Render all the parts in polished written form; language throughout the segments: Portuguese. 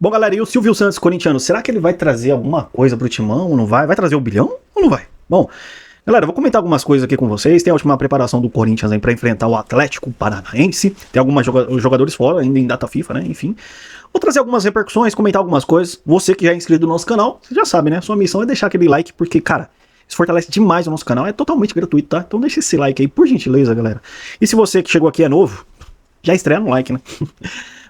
Bom, galera, e o Silvio Santos, corintiano, será que ele vai trazer alguma coisa pro Timão ou não vai? Vai trazer o bilhão ou não vai? Bom, galera, eu vou comentar algumas coisas aqui com vocês. Tem a última preparação do Corinthians aí pra enfrentar o Atlético Paranaense. Tem alguns jogadores fora, ainda em data FIFA, né? Enfim. Vou trazer algumas repercussões, comentar algumas coisas. Você que já é inscrito no nosso canal, você já sabe, né? Sua missão é deixar aquele like, porque, cara, isso fortalece demais o nosso canal. É totalmente gratuito, tá? Então deixa esse like aí, por gentileza, galera. E se você que chegou aqui é novo, já estreia no like, né?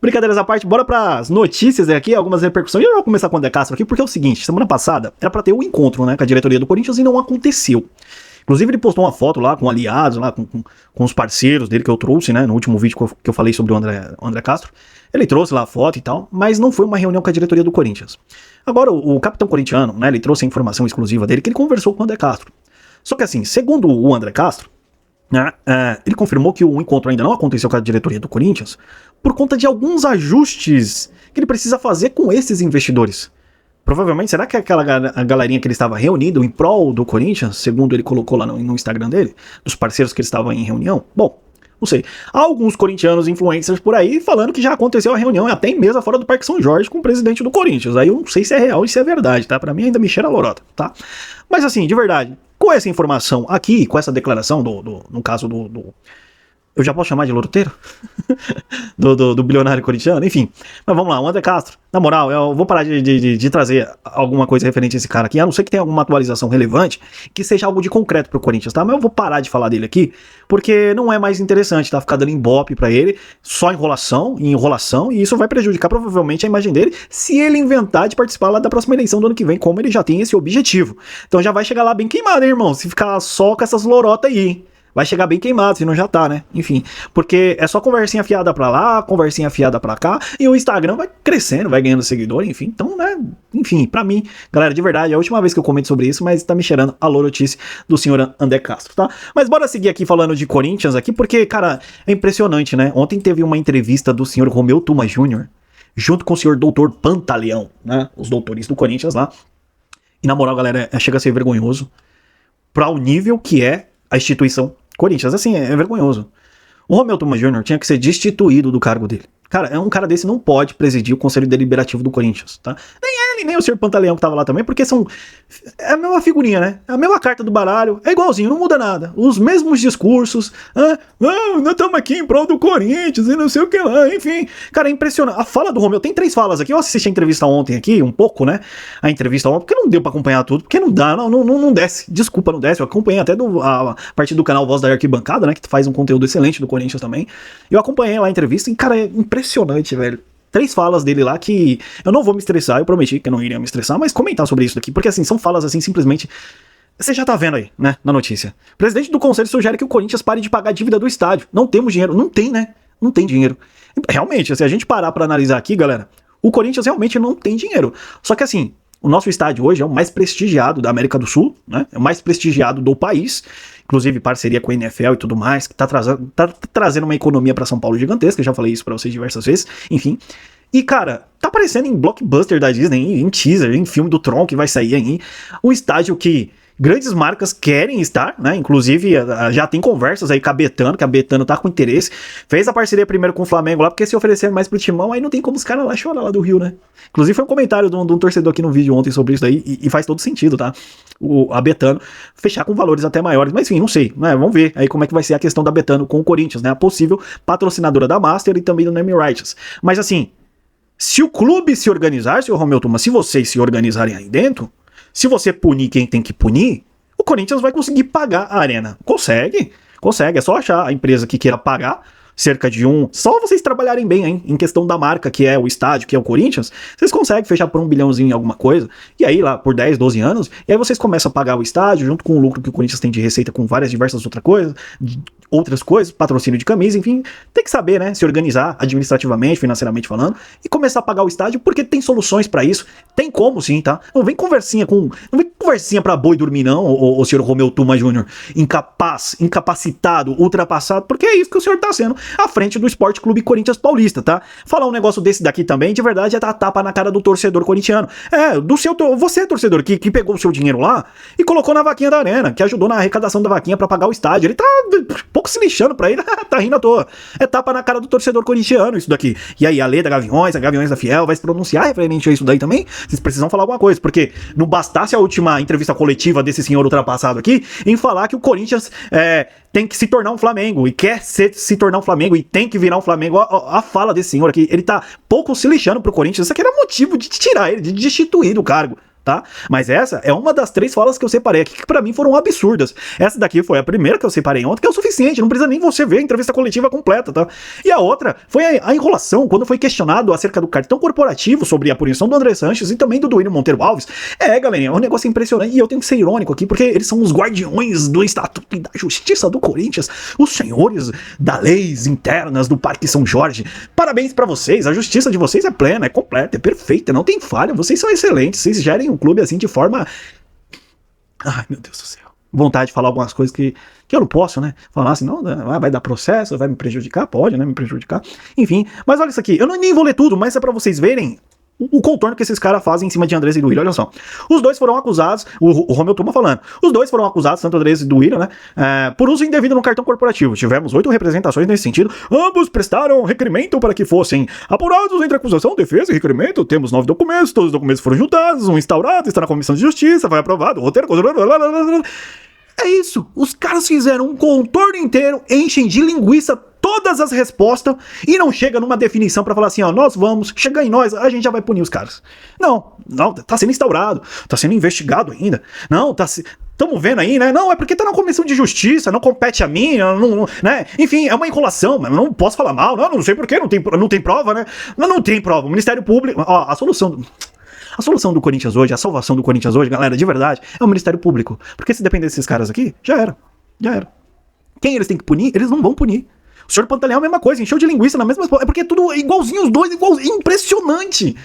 Brincadeiras à parte, bora pras notícias aqui, algumas repercussões. Eu vou começar com o De Castro aqui, porque é o seguinte, semana passada era pra ter um encontro, né, com a diretoria do Corinthians e não aconteceu. Inclusive ele postou uma foto lá com aliados, lá com os parceiros dele que eu trouxe, né, no último vídeo que eu falei sobre o André Castro. Ele trouxe lá a foto e tal, mas não foi uma reunião com a diretoria do Corinthians. Agora, o capitão corintiano, né, ele trouxe a informação exclusiva dele que ele conversou com o André Castro. Só que assim, segundo o André Castro, ele confirmou que o encontro ainda não aconteceu com a diretoria do Corinthians por conta de alguns ajustes que ele precisa fazer com esses investidores. Provavelmente, será que aquela galerinha que ele estava reunido em prol do Corinthians, segundo ele colocou lá no Instagram dele, dos parceiros que ele estava em reunião? Bom, não sei. Há alguns corintianos influencers por aí falando que já aconteceu a reunião, até mesmo fora do Parque São Jorge, com o presidente do Corinthians. Aí eu não sei se é real e se é verdade, tá? Pra mim ainda me cheira a lorota, tá? Mas assim, de verdade, com essa informação aqui, com essa declaração no caso eu já posso chamar de loroteiro? do bilionário corintiano, enfim. Mas vamos lá, o André Castro, na moral, eu vou parar de trazer alguma coisa referente a esse cara aqui, a não ser que tenha alguma atualização relevante, que seja algo de concreto pro Corinthians, tá? Mas eu vou parar de falar dele aqui, porque não é mais interessante, tá? Ficar dando ibope pra ele, só enrolação, e isso vai prejudicar provavelmente a imagem dele, se ele inventar de participar lá da próxima eleição do ano que vem, como ele já tem esse objetivo. Então já vai chegar lá bem queimado, hein, irmão? Se ficar só com essas lorotas aí, hein? Vai chegar bem queimado, se não já tá, né? Enfim, porque é só conversinha fiada pra lá, conversinha fiada pra cá, e o Instagram vai crescendo, vai ganhando seguidor, enfim. Então, né? Enfim, pra mim, galera, de verdade, é a última vez que eu comento sobre isso, mas tá me cheirando a lorotice do senhor André Castro, tá? Mas bora seguir aqui falando de Corinthians aqui, porque, cara, é impressionante, né? Ontem teve uma entrevista do senhor Romeu Tuma Jr., junto com o senhor doutor Pantaleão, né? Os doutores do Corinthians lá. E na moral, galera, chega a ser vergonhoso para o nível que é a instituição Corinthians. Assim, é vergonhoso. O Romeu Tuma Jr. tinha que ser destituído do cargo dele. Cara, um cara desse não pode presidir o Conselho Deliberativo do Corinthians, tá? Nem ele, nem o senhor Pantaleão que tava lá também, porque são... É a mesma figurinha, né? É a mesma carta do baralho, é igualzinho, não muda nada. Os mesmos discursos, nós estamos aqui em prol do Corinthians e não sei o que lá, enfim. Cara, é impressionante. A fala do Romeu, tem 3 falas aqui, eu assisti a entrevista ontem aqui, um pouco, né? A entrevista ontem, porque não deu pra acompanhar tudo, porque não dá, não desce. Desculpa, não desce. Eu acompanhei até a partir do canal Voz da Arquibancada, né? Que faz um conteúdo excelente do Corinthians também. Eu acompanhei lá a entrevista e, cara, é impressionante, velho. 3 falas dele lá que eu não vou me estressar, eu prometi que eu não iria me estressar, mas comentar sobre isso daqui, porque assim, são falas assim, simplesmente... Você já tá vendo aí, né, na notícia. O presidente do conselho sugere que o Corinthians pare de pagar a dívida do estádio. Não temos dinheiro. Não tem, né? Não tem dinheiro. Realmente, se a gente parar pra analisar aqui, galera, o Corinthians realmente não tem dinheiro. Só que assim, o nosso estádio hoje é o mais prestigiado da América do Sul, né? É o mais prestigiado do país. Inclusive parceria com a NFL e tudo mais, que tá trazendo uma economia pra São Paulo gigantesca, eu já falei isso pra vocês diversas vezes, enfim. E, cara, tá aparecendo em blockbuster da Disney, em teaser, em filme do Tron que vai sair aí, um estádio que grandes marcas querem estar, né? Inclusive, já tem conversas aí com a Betano, que a Betano tá com interesse. Fez a parceria primeiro com o Flamengo lá, porque se oferecer mais pro Timão, aí não tem como os caras lá chorar lá do Rio, né? Inclusive, foi um comentário de um torcedor aqui no vídeo ontem sobre isso daí, e faz todo sentido, tá? A Betano fechar com valores até maiores, mas enfim, não sei, né? Vamos ver aí como é que vai ser a questão da Betano com o Corinthians, né? A possível patrocinadora da Master e também do Name Rights. Mas assim, se o clube se organizar, senhor Romeu Tuma, se vocês se organizarem aí dentro, se você punir quem tem que punir, o Corinthians vai conseguir pagar a arena. Consegue, é só achar a empresa que queira pagar cerca de só vocês trabalharem bem, hein, em questão da marca, que é o estádio, que é o Corinthians, vocês conseguem fechar por 1 bilhãozinho em alguma coisa, e aí lá por 10, 12 anos, e aí vocês começam a pagar o estádio, junto com o lucro que o Corinthians tem de receita com várias diversas outras coisas, patrocínio de camisa, enfim, tem que saber, né, se organizar administrativamente, financeiramente falando, e começar a pagar o estádio, porque tem soluções pra isso, tem como sim, tá? Não vem conversinha pra boi dormir não, o senhor Romeu Tuma Jr., incapacitado, ultrapassado, porque é isso que o senhor tá sendo à frente do Esporte Clube Corinthians Paulista, tá? Falar um negócio desse daqui também, de verdade, é dar tapa na cara do torcedor corintiano. Você, torcedor, que pegou o seu dinheiro lá e colocou na vaquinha da arena, que ajudou na arrecadação da vaquinha pra pagar o estádio. Ele tá... pouco se lixando pra ele, tá rindo à toa. É tapa na cara do torcedor corintiano isso daqui. E aí a Leda Gaviões, a Gaviões da Fiel vai se pronunciar referente a isso daí também? Vocês precisam falar alguma coisa, porque não bastasse a última entrevista coletiva desse senhor ultrapassado aqui em falar que o Corinthians tem que se tornar um Flamengo e quer se tornar um Flamengo e tem que virar um Flamengo. A fala desse senhor aqui, ele tá pouco se lixando pro Corinthians. Isso aqui era motivo de tirar ele, de destituir do cargo. Tá? Mas essa é uma das 3 falas que eu separei aqui, que pra mim foram absurdas. Essa daqui foi a primeira que eu separei ontem, que é o suficiente, não precisa nem você ver a entrevista coletiva completa, tá? E a outra foi a enrolação, quando foi questionado acerca do cartão corporativo, sobre a punição do André Sanches e também do Duílio Monteiro Alves. Galerinha, é um negócio impressionante, e eu tenho que ser irônico aqui, porque eles são os guardiões do Estatuto e da Justiça do Corinthians, os senhores das leis internas do Parque São Jorge. Parabéns pra vocês, a justiça de vocês é plena, é completa, é perfeita, não tem falha, vocês são excelentes, vocês gerem um clube assim de forma... Ai, meu Deus do céu. Vontade de falar algumas coisas que eu não posso, né? Falar assim, não, vai dar processo, vai me prejudicar? Pode, né? Me prejudicar. Enfim, mas olha isso aqui. Eu nem vou ler tudo, mas é pra vocês verem o contorno que esses caras fazem em cima de Andrés e Duílio. Olha só. Os dois foram acusados, o Romeu Tuma falando, os dois foram acusados, tanto Andrés e Duílio, né, por uso indevido no cartão corporativo. Tivemos 8 representações nesse sentido. Ambos prestaram requerimento para que fossem apurados entre acusação, defesa e requerimento. Temos 9 documentos, todos os documentos foram juntados, um instaurado, está na Comissão de Justiça, foi aprovado, o roteiro... É isso. Os caras fizeram um contorno inteiro, enchem de linguiça todas as respostas e não chega numa definição pra falar assim, ó, nós vamos, chegar em nós, a gente já vai punir os caras. Não, tá sendo instaurado, tá sendo investigado ainda. Não, estamos vendo aí, né? Não, é porque tá na Comissão de Justiça, não compete a mim, não, né? Enfim, é uma enrolação, mas não posso falar mal, não sei porquê, não tem prova, né? Não tem prova. O Ministério Público, ó, a solução do Corinthians hoje, a salvação do Corinthians hoje, galera, de verdade, é o Ministério Público. Porque se depender desses caras aqui, já era. Quem eles têm que punir, eles não vão punir. O senhor Pantaleão é a mesma coisa, encheu de linguiça na mesma... É porque é tudo igualzinho, os dois, igualzinho, impressionante.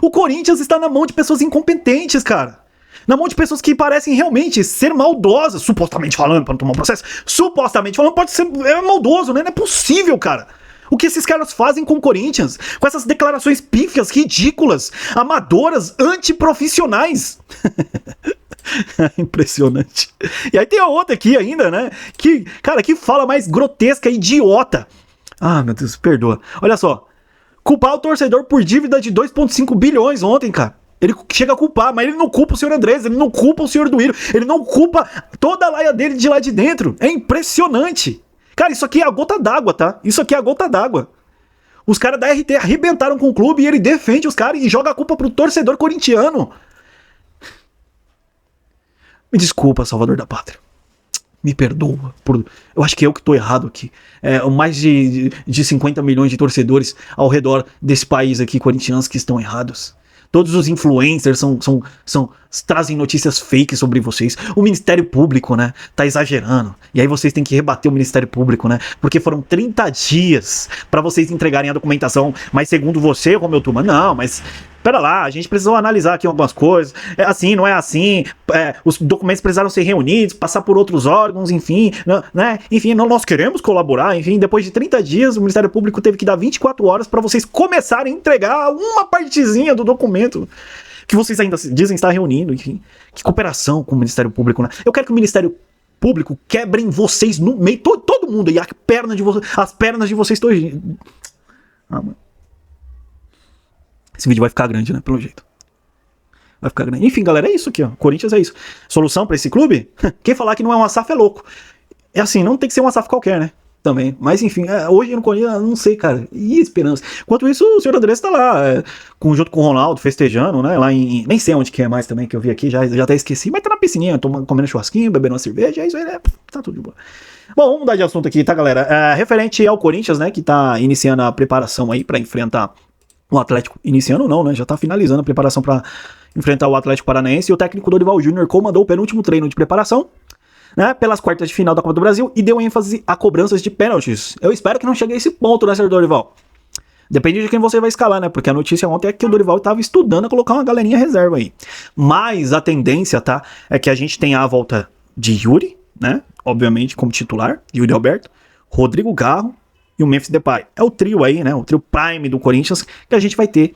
O Corinthians está na mão de pessoas incompetentes, cara. Na mão de pessoas que parecem realmente ser maldosas, supostamente falando, para não tomar um processo, supostamente falando, pode ser maldoso, né? Não é possível, cara. O que esses caras fazem com o Corinthians, com essas declarações pífias, ridículas, amadoras, antiprofissionais. Impressionante. E aí tem a outra aqui ainda, né? Que fala mais grotesca, idiota. Ah, meu Deus, perdoa. Olha só. Culpar o torcedor por dívida de 2,5 bilhões ontem, cara. Ele chega a culpar, mas ele não culpa o senhor Andrés, ele não culpa o senhor Duílio, ele não culpa toda a laia dele de lá de dentro. É impressionante. Cara, isso aqui é a gota d'água, tá? Isso aqui é a gota d'água. Os caras da RT arrebentaram com o clube e ele defende os caras e joga a culpa pro torcedor corintiano. Me desculpa, Salvador da Pátria. Me perdoa. Eu acho que eu que tô errado aqui. Mais de 50 milhões de torcedores ao redor desse país aqui, corintianos, que estão errados. Todos os influencers trazem notícias fake sobre vocês. O Ministério Público, né, tá exagerando. E aí vocês têm que rebater o Ministério Público, né? Porque foram 30 dias pra vocês entregarem a documentação. Mas segundo você, Romeu Tuma, não, mas... Pera lá, a gente precisou analisar aqui algumas coisas. É assim, não é assim. Os documentos precisaram ser reunidos, passar por outros órgãos, enfim, né? Enfim, nós queremos colaborar. Enfim, depois de 30 dias, o Ministério Público teve que dar 24 horas para vocês começarem a entregar uma partezinha do documento que vocês ainda dizem estar reunindo. Enfim, que cooperação com o Ministério Público, né? Eu quero que o Ministério Público quebre em vocês no meio, todo mundo aí, as pernas de vocês todos. Ah, mano. Esse vídeo vai ficar grande, né? Pelo jeito. Vai ficar grande. Enfim, galera, é isso aqui, ó. Corinthians é isso. Solução pra esse clube? Quem falar que não é uma SAF é louco. É assim, não tem que ser uma SAF qualquer, né? Também. Mas enfim, hoje no Corinthians, não sei, cara. E esperança. Enquanto isso, o senhor Andrés tá lá, junto com o Ronaldo, festejando, né? Lá nem sei onde que é mais também, que eu vi aqui, já até esqueci. Mas tá na piscininha, comendo churrasquinho, bebendo uma cerveja. É isso aí, tá tudo de boa. Bom, vamos mudar de assunto aqui, tá, galera? Referente ao Corinthians, né? Que tá iniciando a preparação aí pra enfrentar o Atlético, iniciando não, né? Já tá finalizando a preparação para enfrentar o Atlético Paranaense. E o técnico Dorival Júnior comandou o penúltimo treino de preparação, né, pelas quartas de final da Copa do Brasil e deu ênfase a cobranças de pênaltis. Eu espero que não chegue a esse ponto, né, senhor Dorival? Depende de quem você vai escalar, né? Porque a notícia ontem é que o Dorival estava estudando a colocar uma galerinha reserva aí. Mas a tendência, tá, é que a gente tenha a volta de Yuri, né? Obviamente como titular, Yuri Alberto, Rodrigo Garro e o Memphis Depay. É o trio aí, né? O trio prime do Corinthians que a gente vai ter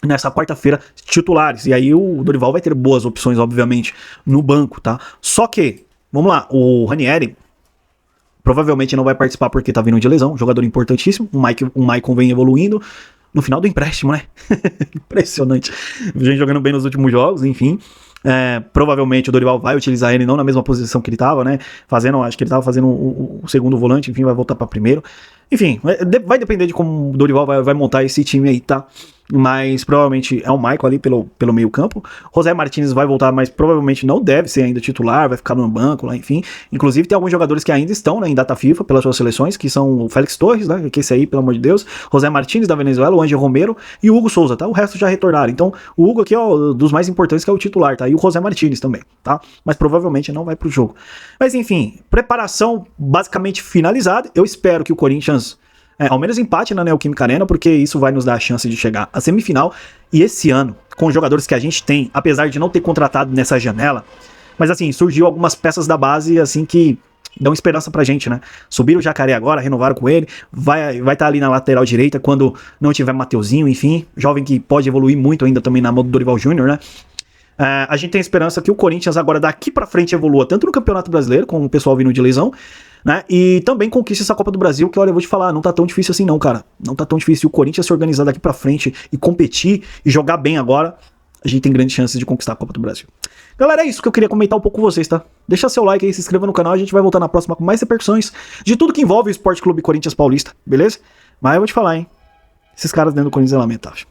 nessa quarta-feira titulares. E aí o Dorival vai ter boas opções, obviamente, no banco, tá? Só que, vamos lá, o Ranieri Provavelmente não vai participar porque tá vindo de lesão, jogador importantíssimo. O Maicon vem evoluindo no final do empréstimo, né? Impressionante. Vem jogando bem nos últimos jogos, enfim. Provavelmente o Dorival vai utilizar ele não na mesma posição que ele tava, né? Acho que ele tava fazendo o segundo volante, enfim, vai voltar para primeiro. Enfim, vai depender de como o Dorival vai montar esse time aí, tá? Mas provavelmente é o Maicon ali pelo meio campo. José Martínez vai voltar, mas provavelmente não deve ser ainda titular, vai ficar no banco lá, enfim. Inclusive tem alguns jogadores que ainda estão, né, em data FIFA pelas suas seleções, que são o Félix Torres, né, que esse aí, pelo amor de Deus, José Martínez da Venezuela, o Ângelo Romero e o Hugo Souza, tá? O resto já retornaram. Então o Hugo aqui é dos mais importantes, que é o titular, tá? E o José Martínez também, tá? Mas provavelmente não vai pro jogo. Mas enfim, preparação basicamente finalizada. Eu espero que o Corinthians ao menos empate na Neoquímica Arena, porque isso vai nos dar a chance de chegar à semifinal. E esse ano, com os jogadores que a gente tem, apesar de não ter contratado nessa janela, mas assim, surgiu algumas peças da base, assim, que dão esperança pra gente, né? Subiram o Jacaré agora, renovaram com ele, vai estar ali na lateral direita quando não tiver Mateuzinho, enfim, jovem que pode evoluir muito ainda também na mão do Dorival Júnior, né? A gente tem esperança que o Corinthians agora daqui pra frente evolua tanto no Campeonato Brasileiro, com o pessoal vindo de lesão, né? E também conquista essa Copa do Brasil, que olha, eu vou te falar, não tá tão difícil assim não, cara. Não tá tão difícil. O Corinthians se organizar daqui pra frente e competir e jogar bem agora, a gente tem grandes chances de conquistar a Copa do Brasil. Galera, é isso que eu queria comentar um pouco com vocês, tá? Deixa seu like aí, se inscreva no canal, a gente vai voltar na próxima com mais repercussões de tudo que envolve o Esporte Clube Corinthians Paulista, beleza? Mas eu vou te falar, hein? Esses caras dentro do Corinthians é lamentável.